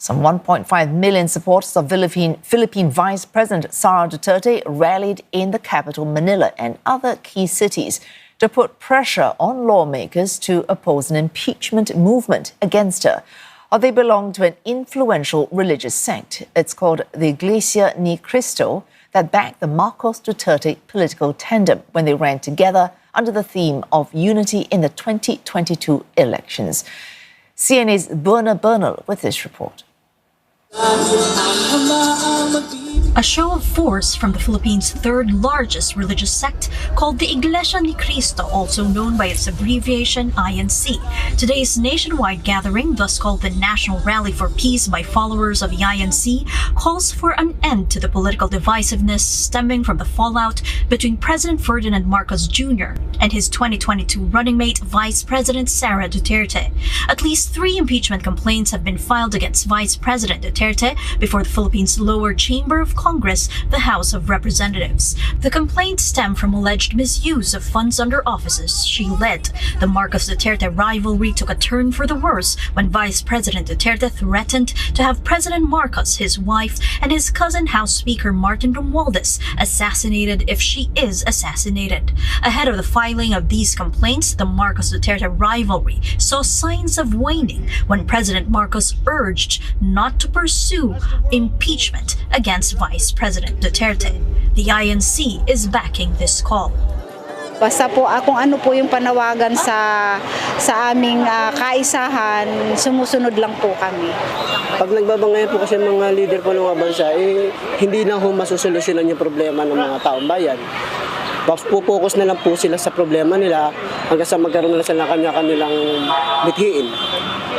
Some 1.5 million supporters of Philippine Vice President Sara Duterte rallied in the capital Manila and other key cities to put pressure on lawmakers to oppose an impeachment movement against her. They belong to an influential religious sect. It's called the Iglesia ni Cristo, that backed the Marcos-Duterte political tandem when they ran together under the theme of unity in the 2022 elections. CNA's Buena Bernal with this report. A show of force from the Philippines' third largest religious sect called the Iglesia ni Cristo, also known by its abbreviation INC. Today's nationwide gathering, thus called the National Rally for Peace by followers of the INC, calls for an end to the political divisiveness stemming from the fallout between President Ferdinand Marcos Jr. and his 2022 running mate, Vice President Sara Duterte. At least 3 impeachment complaints have been filed against Vice President Duterte before the Philippines' lower chamber of Congress, the House of Representatives. The complaints stem from alleged misuse of funds under offices she led. The Marcos-Duterte rivalry took a turn for the worse when Vice President Duterte threatened to have President Marcos, his wife, and his cousin House Speaker Martin Romualdez assassinated if she is assassinated. Ahead of the filing of these complaints, the Marcos-Duterte rivalry saw signs of waning when President Marcos urged not to pursue impeachment against Vice President Duterte. The INC is backing this call. Basta po kung ano po yung panawagan sa aming kaisahan, sumusunod lang po kami. Pag nagbabangayan po kasi mga leader po ng mga bansa, hindi na ho masusolusyonan yung problema ng mga taong bayan. Focus na lang po sila sa problema nila hanggang sa magkaroon na sila kanilang mithiin.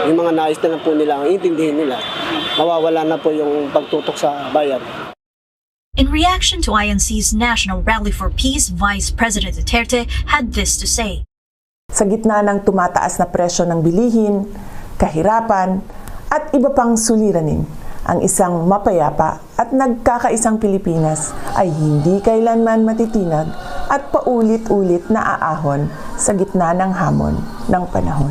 Yung mga nais na lang po nila, ang intindihin nila. Mawawala na po yung pagtutok sa bayan. In reaction to INC's National Rally for Peace, Vice President Duterte had this to say. Sa gitna ng tumataas na presyo ng bilihin, kahirapan, at iba pang suliranin, ang isang mapayapa at nagkakaisang Pilipinas ay hindi kailanman matitinag at paulit-ulit na aahon sa gitna ng hamon ng panahon.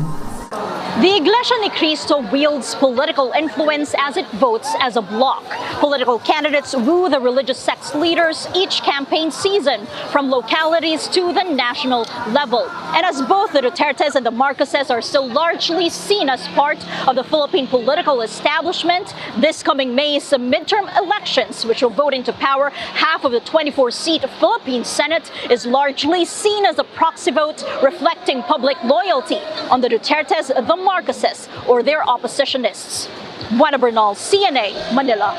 The Iglesia ni Cristo wields political influence as it votes as a bloc. Political candidates woo the religious sect's leaders each campaign season, from localities to the national level. And as both the Dutertes and the Marcoses are still largely seen as part of the Philippine political establishment, this coming May's midterm elections, which will vote into power half of the 24-seat Philippine Senate, is largely seen as a proxy vote reflecting public loyalty on the Dutertes, the Marcoses, or their oppositionists. Buena Bernal, CNA, Manila.